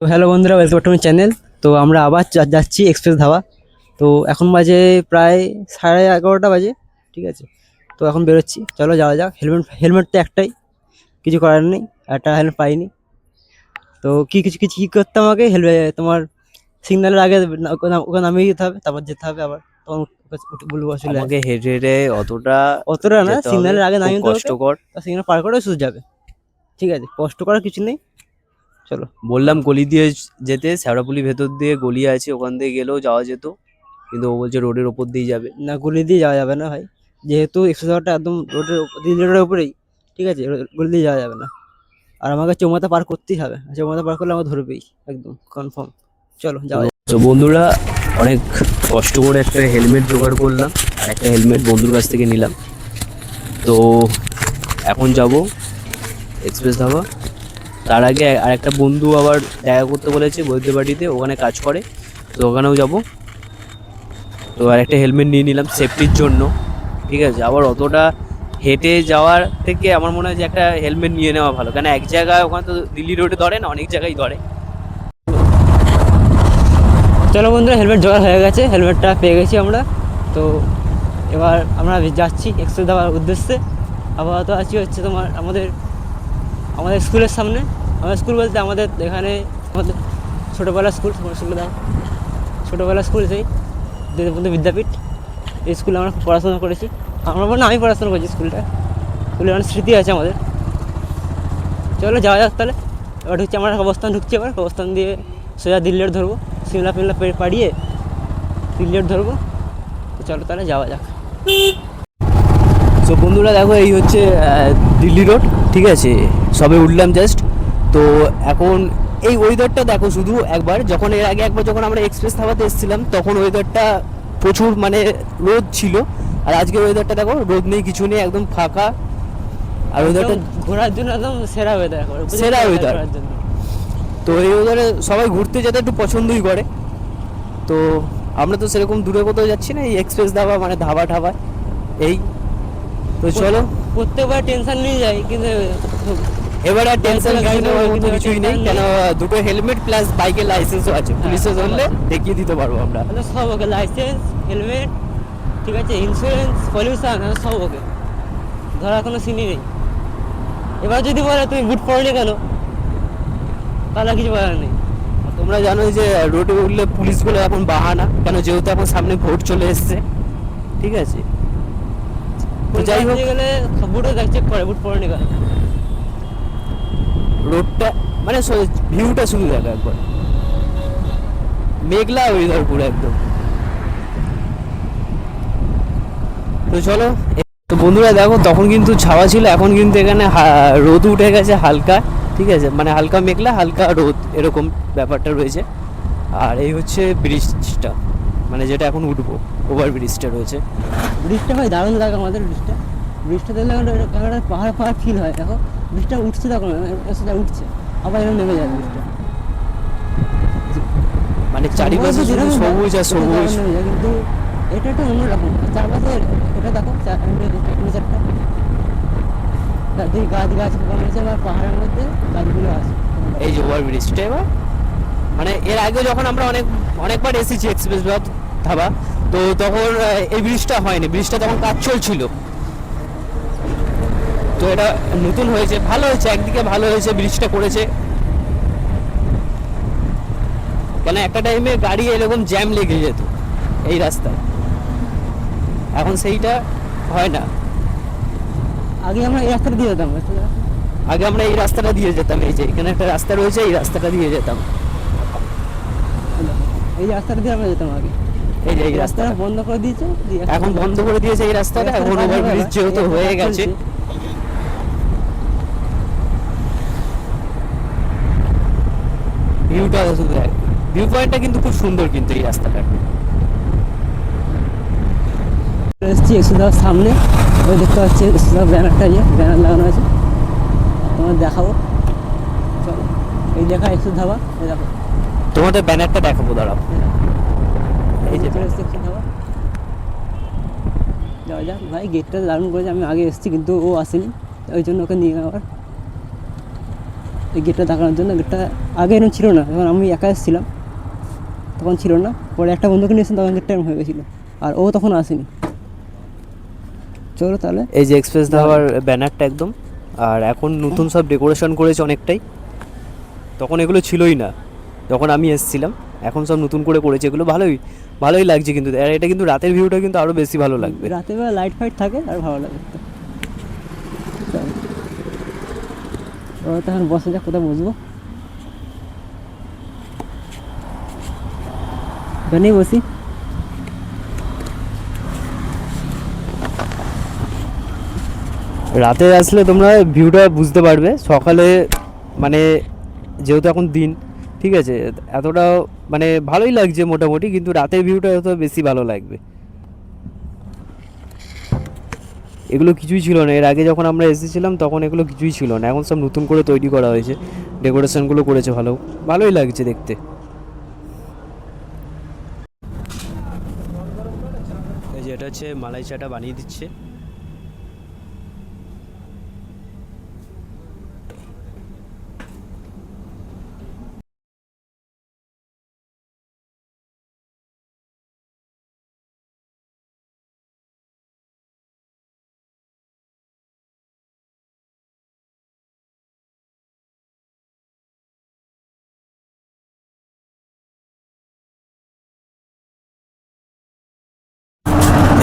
তো হ্যালো বন্ধুরা, welcome to my channel. তো আমরা আবার যাচ্ছি এক্সপ্রেস ধাবা। তো এখন বাজে প্রায় 11:30 বাজে, ঠিক আছে। তো এখন বেরোচ্ছি, চলো যাওয়া যাক। হেলমেট হেলমেট তো একটাই, কিছু করার নেই, একটা হেলমেট পাইনি। তো কি কিছু কিছু কী করতে আমাকে হেলমেট তোমার সিগন্যালের আগে ওকে নামিয়ে দিতে হবে, তারপর যেতে হবে আবার। তখন বলবো আসলে আমাকে হেঁটে হেঁটে অতটা অতটা না, যেতে হবে, সিগন্যালের আগে খুব নামিয়ে দেবে ওকে, কষ্টকর। সিগন্যাল পার করে শুধু যাবে, ঠিক আছে। কষ্ট করার কিছু নেই, চলো। বললাম গলি দিয়ে যেতে, শ্যাওড়াপুলি ভেতর দিয়ে গলি আছে, ওখান দিয়ে গেলেও যাওয়া যেত, কিন্তু ও বলছে রোডের ওপর দিয়ে যাবে। না, গলি দিয়ে যাওয়া যাবে না ভাই, যেহেতু এক্সপ্রেস ধাবাটা একদম রোডের উপরেই, ঠিক আছে। গলি দিয়ে যাওয়া যাবে না, আর আমাকে চৌমাথা পার করতেই হবে। চৌমাথা পার করলে আমার ধরবেই, একদম কনফার্ম। চলো যাওয়া যাক। তো বন্ধুরা, অনেক কষ্ট করে একটা হেলমেট জোগাড় করলাম, আর একটা হেলমেট বন্ধুর কাছ থেকে নিলাম। তো এখন যাব এক্সপ্রেস ধাবা। তার আগে আর একটা বন্ধু আবার দেখা করতে বলেছে বৈদ্য বাড়িতে, ওখানে কাজ করে, তো ওখানেও যাব। তো আর একটা হেলমেট নিয়ে নিলাম সেফটির জন্য, ঠিক আছে। আবার অতটা হেঁটে যাওয়ার থেকে আমার মনে হয় যে একটা হেলমেট নিয়ে নেওয়া ভালো, কেন এক জায়গায় ওখানে তো দিল্লি রোডে ধরে না, অনেক জায়গায় ধরে। চলো বন্ধুরা, হেলমেট জোগাড় হয়ে গেছে, হেলমেটটা পেয়ে গেছি আমরা। তো এবার আমরা যাচ্ছি এক্সপ্রেস ধাবার উদ্দেশ্যে। আপাতত আছি হচ্ছে তোমার আমাদের আমাদের স্কুলের সামনে। আমাদের স্কুল বলতে আমাদের এখানে আমাদের ছোটোবেলার স্কুল, তোমার স্কুলে দাও, ছোটোবেলার স্কুল সেই দেশবন্ধু বিদ্যাপীঠ। এই স্কুলে আমরা পড়াশোনা করেছি। আমরা বলে আমি পড়াশোনা করেছি স্কুলে অনেক স্মৃতি আছে আমাদের। চলো যাওয়া যাক তাহলে। এবার ঢুকছি, আমরা অবস্থান ঢুকছি, এবার অবস্থান দিয়ে সোজা দিল্লি রোড ধরবো, সিমলা ফিমলা পাড়িয়ে দিল্লি রোড ধরবো। তো চলো তাহলে যাওয়া যাক। তো বন্ধুরা দেখো, এই হচ্ছে দিল্লি রোড, ঠিক আছে। সবে উঠলাম জাস্ট। তো এখন এই ওয়েদারটা দেখো শুধু একবার, যখন এর আগে একবার যখন আমরা এক্সপ্রেস ধাবাতে এসেছিলাম তখন ওয়েদারটা প্রচুর মানে রোদ ছিল, আর আজকের ওয়েদারটা দেখো, রোদ নেই, কিছু নেই, একদম ফাঁকা। আর ওয়েদারটা ঘোরার জন্য একদম সেরা ওয়েদার, সেরা ওয়েদার। ঘোরার জন্য। তো এই ওয়েদারে সবাই ঘুরতে যেতে একটু পছন্দই করে। তো আমরা তো সেরকম দূরে কোথাও যাচ্ছি না, এই এক্সপ্রেস ধাবা মানে ধাবা ঠাবা এই। তো চলো, প্রত্যেকবার টেনশন নিয়ে যাই, কিন্তু এবার আর টেনশন গাড়ি নেওয়ার নেবো, মতো কিন্তু কিছুই নেই, টেনশন কেন নেই। দুটো হেলমেট প্লাস বাইকের লাইসেন্সও আছে, পুলিশে সব ধরলে আছে। দেখিয়ে দিতে পারবো আমরা। তাহলে সব ওকে, লাইসেন্স, হেলমেট, ঠিক আছে, ইন্স্যুরেন্স, পলিউশন, সব ওকে, ধরার কোনো সিনই নেই। এবার যদি বলে তুমি বুট পরলে কেন, তাহলে কিছু বলার নেই। তোমরা জানো যে রোডে উঠলে পুলিশগুলো এখন বাহানা, কেন যেহেতু এখন সামনে ভোট চলে এসছে, ঠিক আছে। তো যাই হোক, গেলে বুটও চেক করে, বুট পরেনি কেন। রোডটা মানে ভিউটা শুধু দেখো একবার, মেঘলা ওয়েদার পুরো একদম। তো চলো। তো বন্ধুরা দেখো, তখন কিন্তু ছাওয়া ছিল, এখন কিন্তু এখানে রোদ উঠে গেছে হালকা, ঠিক আছে, মানে হালকা মেঘলা হালকা রোদ এরকম ব্যাপারটা রয়েছে। আর এই হচ্ছে ব্রিজটা, মানে যেটা এখন উঠবো, ওভার ব্রিজটা রয়েছে। ব্রিজটা ভাই দারুণ লাগে আমাদের, ব্রিজটা দেখলে একটা পাহাড় পাহাড় ফিল হয়। দেখো ব্রিজটা উঠছে, দেখো সেটা উঠছে, আবার এরকম নেমে যায় ব্রিজটা। মানে চারিপাশে শুধু সবুজ আর সবুজ। নেমে যায়, কিন্তু এটা একটা অন্যরকম চারপাশে। এটা দেখো নেচারটা, গাছ গাছ কমেছে, আর পাহাড়ের মধ্যে গাছগুলো আছে। এই যে ওভার ব্রিজটা, এবার মানে এর আগে যখন আমরা অনেকবার এসেছি এক্সপ্রেস ধাবা, তো তখন এই ব্রিজটা হয়নি, ব্রিজটা তখন কাজ চলছিল। তো এটা নতুন হয়েছে, ভালো হয়েছে, একদিকে ভালো হয়েছে ব্রিজটা করেছে, কেন একটা টাইমে গাড়ি এরকম জ্যাম লেগে যেত এই রাস্তায়, এখন সেইটা হয় না। আগে আমরা এই রাস্তাটা দিয়ে যেতাম, আগে আমরা এই রাস্তাটা দিয়ে যেতাম, এই যে এখানে একটা রাস্তা রয়েছে, এই রাস্তাটা দিয়ে যেতাম। এই রাস্তাটা দিয়ে আমরা যেতাম আগে। এই যে এই রাস্তাটা রাস্তাটা বন্ধ করে দিয়েছে, এখন বন্ধ করে দিয়েছে এই রাস্তাটা, এখন ওভার ব্রিজ যেহেতু হয়ে গেছে। ভিউটা শুধু দেখ, ভিউ পয়েন্টটা কিন্তু খুব সুন্দর, কিন্তু এই রাস্তাটা। এসেছি এক্সুদার সামনে, ওই দেখতে পাচ্ছি এক্সুদার ব্যানারটা, ব্যানার লাগানো আছে, তোমার দেখাবো। চলো, এই দেখা এক্সুদ ধাবা, এই দেখো তোমাদের ব্যানারটা দেখাবো, দাঁড়াও। এই যে চলে এসেছে এক্সুদ ধাবা। যাওয়া যাক ভাই, গেটটা দারুণ করেছে, আমি আগে এসেছি কিন্তু ও আসেনি, ওই জন্য ওকে নিয়ে আবার। এই গেটটা দেখানোর জন্য। গেটটা আগে এরকম ছিল না, যখন আমি একা এসেছিলাম তখন ছিল না, পরে একটা বন্ধুকে নিয়েছেন তখন গেটটা এরকম হয়ে গেছিলো, আর ও তখন আসেনি। চলো তাহলে। এই যে এক্সপ্রেস ধাবার ব্যানারটা একদম, আর এখন নতুন সব ডেকোরেশন করেছে অনেকটাই, তখন এগুলো ছিলই না যখন আমি এসেছিলাম, এখন সব নতুন করে করেছে এগুলো, ভালোই ভালোই লাগছে কিন্তু। আর এটা কিন্তু রাতের ভিউটা কিন্তু আরও বেশি ভালো লাগবে। রাতের বেলা লাইট ফাইট থাকে আর ভালো লাগে। তখন বসে যাক, কোথায় বসবো, এখানেই বসি। রাতে আসলে তোমরা ভিউটা বুঝতে পারবে, সকালে মানে যেহেতু এখন দিন, ঠিক আছে, এতটা মানে ভালোই লাগছে মোটামুটি, কিন্তু রাতের ভিউটা এত বেশি ভালো লাগবে। এগুলো কিছুই ছিল না এর আগে যখন আমরা এসেছিলাম, তখন এগুলো কিছুই ছিল না, এখন সব নতুন করে তৈরি করা হয়েছে, ডেকোরেশনগুলো করেছে ভালো, ভালোই লাগছে দেখতে। এই যে এটা হচ্ছে মালাই চাটা বানিয়ে দিচ্ছে।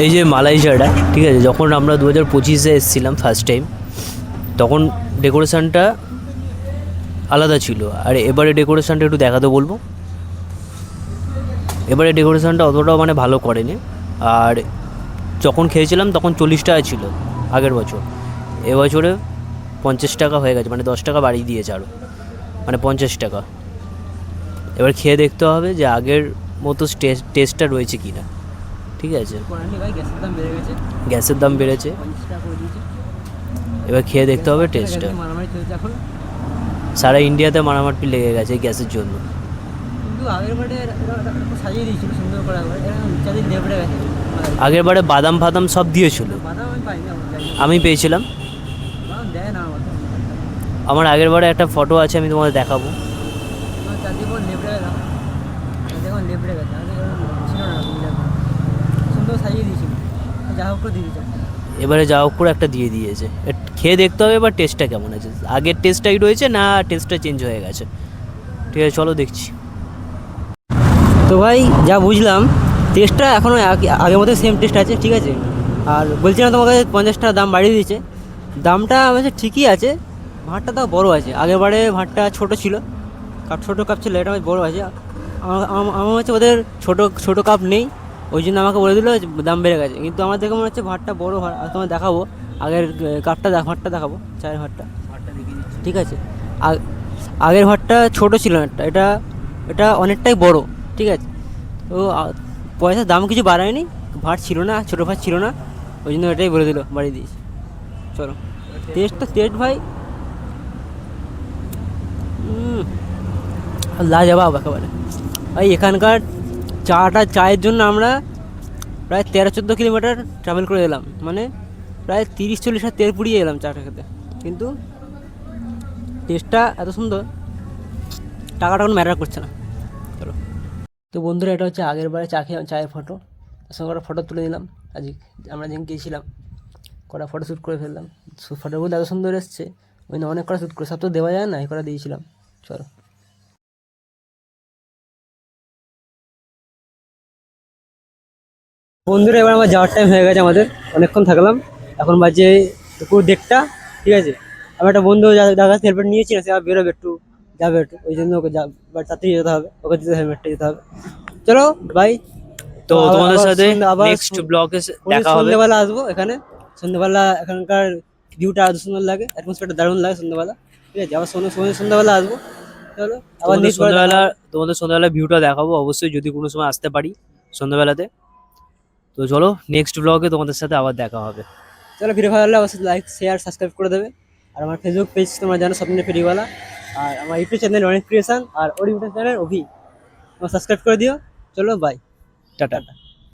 এই যে মালাই চাটা, ঠিক আছে, যখন আমরা 2025-এ এসেছিলাম ফার্স্ট টাইম, তখন ডেকোরেশনটা আলাদা ছিল, আর এবারে ডেকোরেশনটা একটু দেখাতে বলবো। এবারে ডেকোরেশনটা অতটাও মানে ভালো করেনি, আর যখন খেয়েছিলাম তখন 40 টাকা ছিল আগের বছর, এবছরে 50 টাকা হয়ে গেছে, মানে 10 টাকা বাড়িয়ে দিয়েছে আরও, মানে 50 টাকা। এবার খেয়ে দেখতে হবে যে আগের মতো টেস্টটা রয়েছে কি না, ঠিক আছে। গ্যাসের দাম বেড়ে গেছে, গ্যাসের দাম বেড়েছে, 50 টাকা করে দিয়েছে। এবার খেয়ে দেখতে হবে টেস্টটা। মারামারি চলছে এখন, সারা ইন্ডিয়াতে মারামারি লেগে গেছে এই গ্যাসের জন্য। কিন্তু আগের বারে সাজিয়ে দিয়েছিল সুন্দর করে, চারিদিক লেবড়ে গেছে। আগের বারে বাদাম ফাদাম সব দিয়েছিল, বাদাম আমি পাইনি, আমি পেয়েছিলাম। বাদাম দেয় না আমার, আমার আগের বারে একটা ফটো আছে, আমি তোমাদের দেখাবো। চারদিকে লেবড়ে গেলাম, দেখুন লেবড়ে গেছে, আগে ছিল না, সুন্দর সাজিয়ে দিয়েছিল, যা হোক করে দিয়ে দিয়েছে। এবারে যা হোক করে একটা দিয়ে দিয়েছে, খেয়ে দেখতে হবে এবার টেস্টটা কেমন আছে, আগের টেস্টটাই রয়েছে না টেস্টটা চেঞ্জ হয়ে গেছে। ঠিক আছে, চলো দেখছি। তো ভাই যা বুঝলাম, টেস্টটা এখনও আগের মতো সেম টেস্ট আছে, ঠিক আছে। আর বলছিলাম তোমাকে 50 টাকা দাম বাড়িয়ে দিয়েছে, দামটা হচ্ছে ঠিকই আছে, ভাঁড়টা তাও বড়ো আছে, আগের বারে ভাঁড়টা ছোটো ছিল, ছোটো কাপ ছিল, এটা বড়ো আছে। আমার হচ্ছে ওদের ছোটো কাপ নেই, ওই জন্য আমাকে বলে দিল দাম বেড়ে গেছে, কিন্তু আমার দেখে মনে হচ্ছে ভাতটা বড়ো হয়। আর তোমার দেখাবো আগের ভাতটা দেখাবো, চায়ের ভাতটা, ঠিক আছে। আগের ভাতটা ছোটো ছিল না, এটা এটা অনেকটাই বড়, ঠিক আছে। তো পয়সার দাম কিছু বাড়ায়নি, ভাত ছিল না, ছোটো ভাত ছিল না, ওই জন্য এটাই বলে দিল বাড়িয়ে দিয়েছি। চলো টেস্ট ভাই লাজবাব একেবারে ভাই। এখানকার চায়ের জন্য আমরা প্রায় 13-14 কিলোমিটার ট্রাভেল করে এলাম, মানে প্রায় 30-40 হাজার তেল পুড়িয়ে এলাম চাটা খেতে, কিন্তু টেস্টটা এত সুন্দর, টাকাটা কোনো ম্যাটার করছে না। চলো, তো বন্ধুরা এটা হচ্ছে আগের বারে চায়ের ফটো, তার সঙ্গে একটা ফটো তুলে নিলাম। আজ আমরা যেদিন গিয়েছিলাম কটা ফটো শ্যুট করে ফেললাম, ফটোগুলো এত সুন্দর এসছে, ওই অনেক কটা শ্যুট করে, সব তো দেওয়া যায় না, এই কটা দিয়েছিলাম। চলো বন্ধুরা, এবার আমার যাওয়ার টাইম হয়ে গেছে, আমাদের অনেকক্ষণ থাকলাম, এখন বাজে দুপুর 1:30, ঠিক আছে। আমার একটা বন্ধু যার কাছে হেলমেট নিয়েছি না, সে আবার বেরোবে একটু, যাবে একটু, ওই জন্য ওকে তাড়াতাড়ি যেতে হবে, ওকে দিতে হেলমেটটা দিতে হবে। চলো বাই। তো তোমাদের সাথে আবার নেক্সট ব্লগে দেখা হবে। সন্ধ্যেবেলা আসবো এখানে, সন্ধ্যেবেলা এখানকার ভিউটা এত সুন্দর লাগে, অ্যাটমসফিয়ারটা দারুণ লাগে সন্ধ্যেবেলা, ঠিক আছে। আবার সন্ধ্যাবেলা আসবো। চলো আবার তোমাদের সন্ধ্যাবেলা ভিউটা দেখাবো অবশ্যই, যদি কোনো সময় আসতে পারি সন্ধ্যাবেলাতে। তো চলো নেক্সট ব্লগে তোমাদের সাথে আবার দেখা হবে। চলো, ভিডিও ভালো লাগলে অবশ্যই লাইক শেয়ার সাবস্ক্রাইব করে দেবে। আর আমার ফেসবুক পেজ তোমরা জানো, স্বপ্নের ফেরিওয়ালা। আর আমার ইউটিউব চ্যানেল অনেক ক্রিয়েশন, আর ওর ইউটিউব চ্যানেল অভি, তোমরা সাবস্ক্রাইব করে দিও। চলো বাই, টাটা। টাটা।